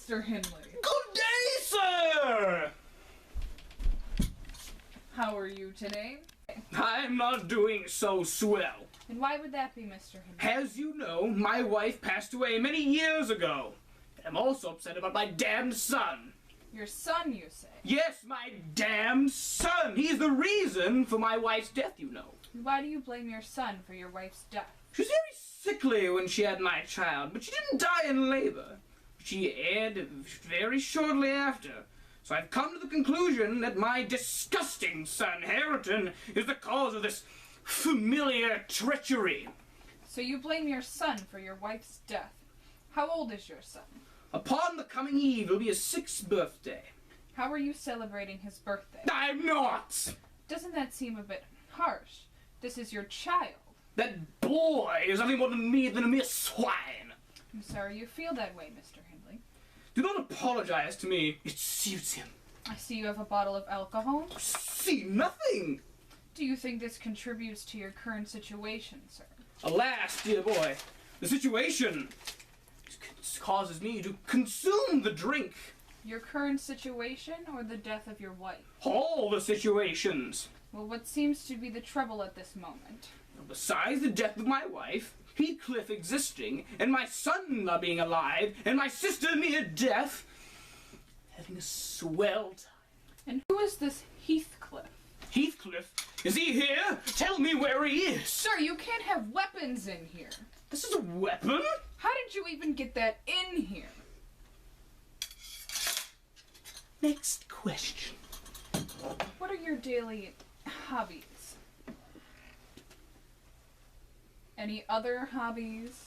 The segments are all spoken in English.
Mr. Hindley. Good day, sir! How are you today? I'm not doing so swell. And why would that be, Mr. Hindley? As you know, my wife passed away many years ago. I'm also upset about my damned son. Your son, you say? Yes, my damned son! He's the reason for my wife's death, you know. And why do you blame your son for your wife's death? She was very sickly when she had my child, but she didn't die in labor. She aired very shortly after. So I've come to the conclusion that my disgusting son, Harrington, is the cause of this familiar treachery. So you blame your son for your wife's death. How old is your son? Upon the coming eve, it'll be his 6th birthday. How are you celebrating his birthday? I'm not! Doesn't that seem a bit harsh? This is your child. That boy is nothing more than a mere swine. I'm sorry you feel that way, Mr. Hindley. Do not apologize to me. It suits him. I see you have a bottle of alcohol. See nothing. Do you think this contributes to your current situation, sir? Alas, dear boy, the situation causes me to consume the drink. Your current situation or the death of your wife? All the situations. Well, what seems to be the trouble at this moment? Besides the death of my wife, Heathcliff existing, and my son not being alive, and my sister near death, having a swell time. And who is this Heathcliff? Heathcliff? Is he here? Tell me where he is. Sir, you can't have weapons in here. This is a weapon? How did you even get that in here? Next question. What are your daily hobbies? Any other hobbies?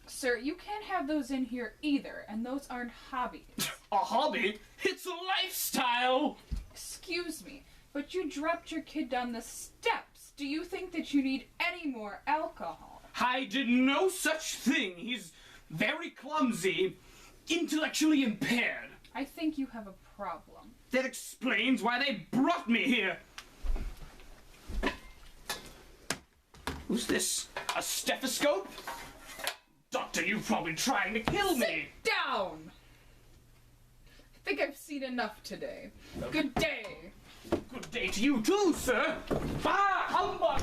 Sir, you can't have those in here either, and those aren't hobbies. A hobby? It's a lifestyle! Excuse me, but you dropped your kid down the steps. Do you think that you need any more alcohol? I did no such thing. He's very clumsy, intellectually impaired. I think you have a problem. That explains why they brought me here. Who's this? A stethoscope? Doctor, you're probably trying to kill me. Sit down! I think I've seen enough today. Good day. Good day to you too, sir. Bah, humbug!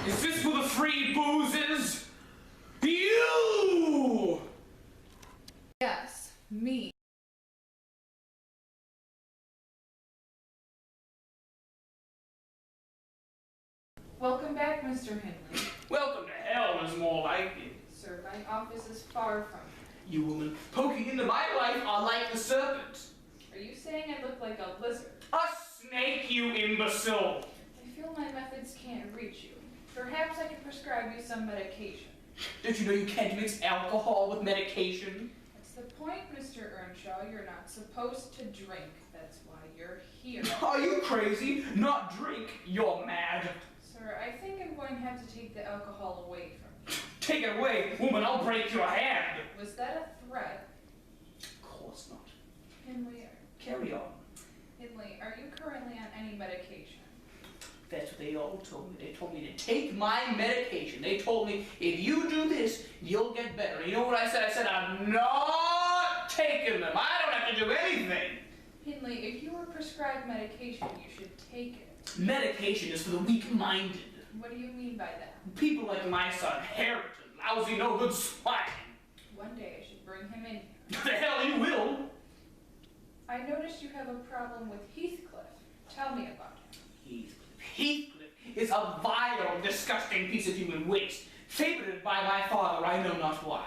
Is this for the free boozes? You! Yes, me. Welcome back, Mr. Hindley. Welcome to hell is more like it. Sir, my office is far from You woman poking into my life are like the serpent. here. Are you saying I look like a lizard? A snake, you imbecile! I feel my methods can't reach you. Perhaps I could prescribe you some medication. Don't you know you can't mix alcohol with medication? That's the point, Mr. Earnshaw. You're not supposed to drink. That's why you're here. Are you crazy? Not drink, you're mad. Sir, I think I'm going to have to take the alcohol away from you. Take it away, woman, I'll break your hand. Was that a threat? Of course not. Hindley, Carry on. are you currently on any medication? That's what they all told me. They told me to take my medication. They told me, if you do this, you'll get better. You know what I said? I said, I'm not taking them. I don't have to do anything. Hindley, if you were prescribed medication, you should take it. Medication is for the weak-minded. What do you mean by that? People like my son, Harrington, lousy, no-good swine. One day I should bring him in here. The hell you will. I noticed you have a problem with Heathcliff. Tell me about him. Heathcliff is a vile, disgusting piece of human waste, favoured by my father, I know not why.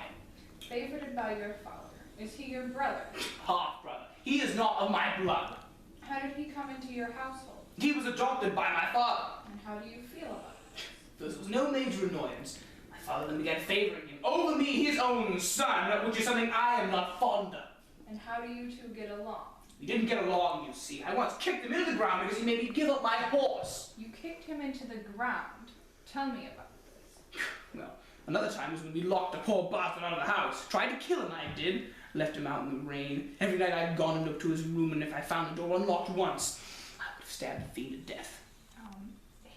Favoured by your father. Is he your brother? Half-brother. He is not of my blood. How did he come into your household? He was adopted by my father. And how do you feel about this? This was no major annoyance. My father then began favouring him over me, his own son, which is something I am not fond of. And how do you two get along? We didn't get along, you see. I once kicked him into the ground because he made me give up my horse. You kicked him into the ground. Tell me about this. Well, another time was when we locked a poor bastard out of the house. Tried to kill him, I did. Left him out in the rain. Every night I'd gone and looked to his room, and if I found the door unlocked once, I would have stabbed the fiend to death.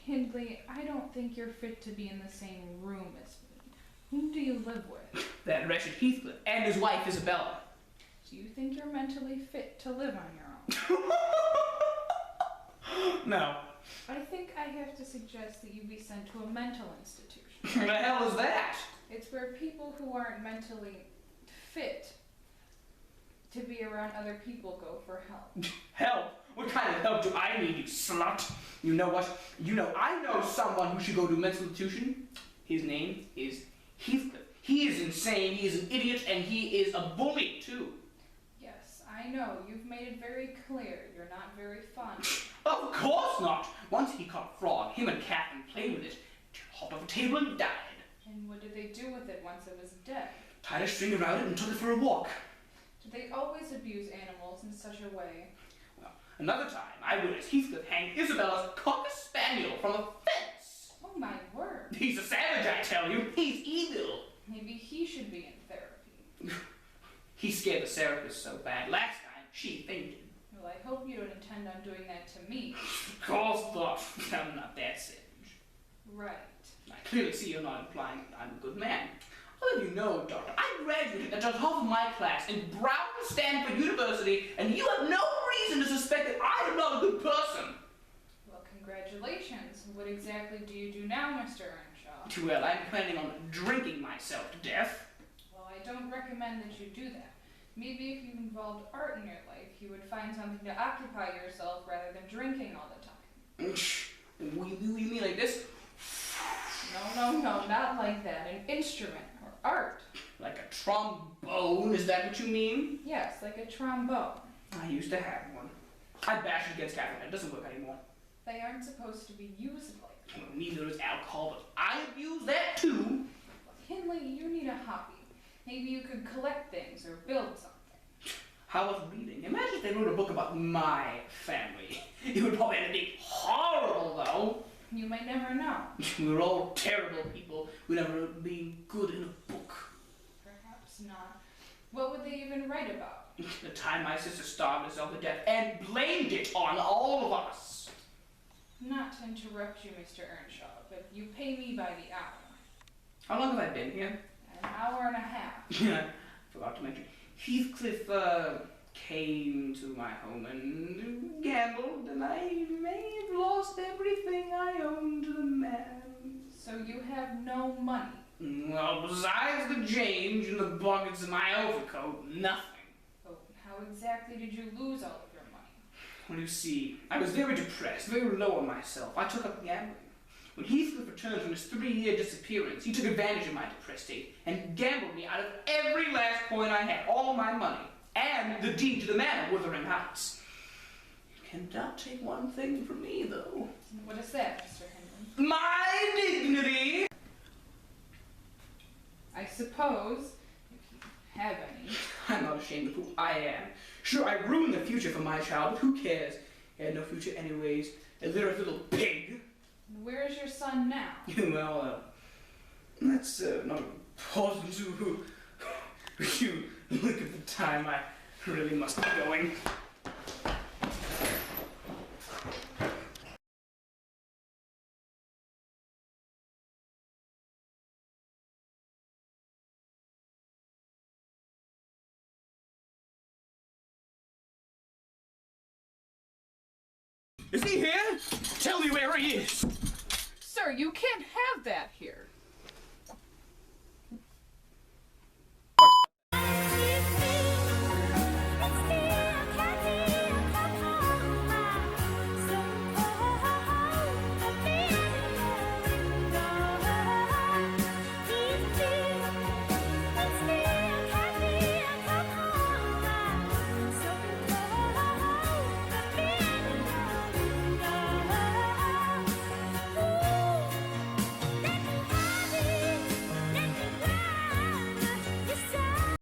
Hindley, I don't think you're fit to be in the same room as me. Whom do you live with? That wretched Heathcliff and his wife Isabella. Do you think you're mentally fit to live on your own? No. I think I have to suggest that you be sent to a mental institution. What the hell is that? It's where people who aren't mentally fit to be around other people go for help. Help? What kind of help do I need, you slut? You know what? I know someone who should go to a mental institution. His name is Heathcliff. He is insane, he is an idiot, and he is a bully, too. Yes, I know. You've made it very clear. You're not very fun. Of course not! Once he caught a frog, him and Catherine played with it, hopped off a table and died. And what did they do with it once it was dead? Tied a string around it and took it for a walk. Did they always abuse animals in such a way? Well, another time, I witnessed Heathcliff hang Isabella's cocker spaniel from a fence. Oh my word. He's a savage, I tell you. He's evil. Maybe he should be in therapy. He scared the therapist so bad. Last time, she fainted. Well, I hope you don't intend on doing that to me. Of course not. I'm not that savage. Right. I clearly see you're not implying that I'm a good man. I'll let you know, Doctor, I graduated at the top of my class in Brown Stanford University, and you have no reason to suspect that I am not a good person. Well, congratulations. What exactly do you do now, Mr. Earnshaw? Well, I'm planning on drinking myself to death. Well, I don't recommend that you do that. Maybe if you involved art in your life, you would find something to occupy yourself rather than drinking all the time. You mean like this? No, not like that. An instrument or art. Like a trombone, is that what you mean? Yes, like a trombone. I used to have one. I bashed it against Catherine. It doesn't work anymore. They aren't supposed to be used like that. Well, neither is alcohol, but I abuse that too. Hindley, you need a hobby. Maybe you could collect things or build something. How was reading? Imagine if they wrote a book about my family. It would probably end up being horrible, though. You may never know. We were all terrible people. We'd never be good in a book. Perhaps not. What would they even write about? The time my sister starved herself to death and blamed it on all of us. Not to interrupt you, Mr. Earnshaw, but you pay me by the hour. How long have I been here? An hour and a half. I forgot to mention. Heathcliff came to my home and gambled, and I may have lost everything I owned to the man. So you have no money? Well, besides the change in the buckets of my overcoat, nothing. Oh, how exactly did you lose all of your money? Well, you see, I was very depressed, very low on myself. I took up gambling. When Heathcliff returned from his 3-year disappearance, he took advantage of my depressed state and gambled me out of every last coin I had, all my money, and the deed to the manor, Wuthering House. You cannot take one thing from me, though. What is that, Mr. Hinman? My dignity! I suppose, if you have any. I'm not ashamed of who I am. Sure, I ruined the future for my child, but who cares? He had no future anyways, a little pig. Where is your son now? Well, that's not important to you. Look at the time. I really must be going. Is he here? Tell me where he is. Sir, you can't have that here.